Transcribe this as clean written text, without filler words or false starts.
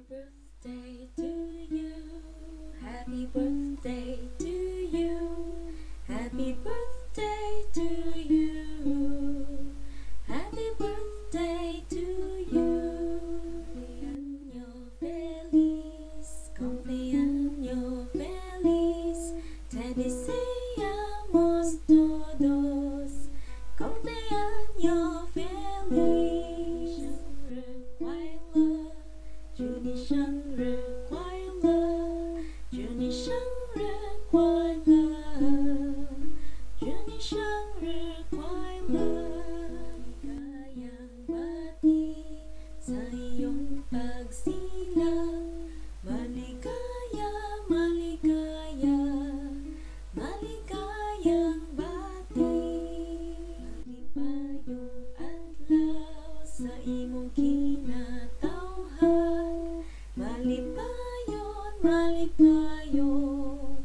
birthday to you. Happy birthday to you. Happy birthday to you. Happy birthday to you. Cumpleaños feliz. Cumpleaños feliz. Te deseamos todos. Cumpleaños feliz. 祝你生日快乐，祝你生日快乐，祝你生日快乐。Maligayang bati sa iyong pagsilang. Maligaya, maligaya, maligayang bati. Malipayong adlaw sa imong kinatawhan. Malipayon, malipayon,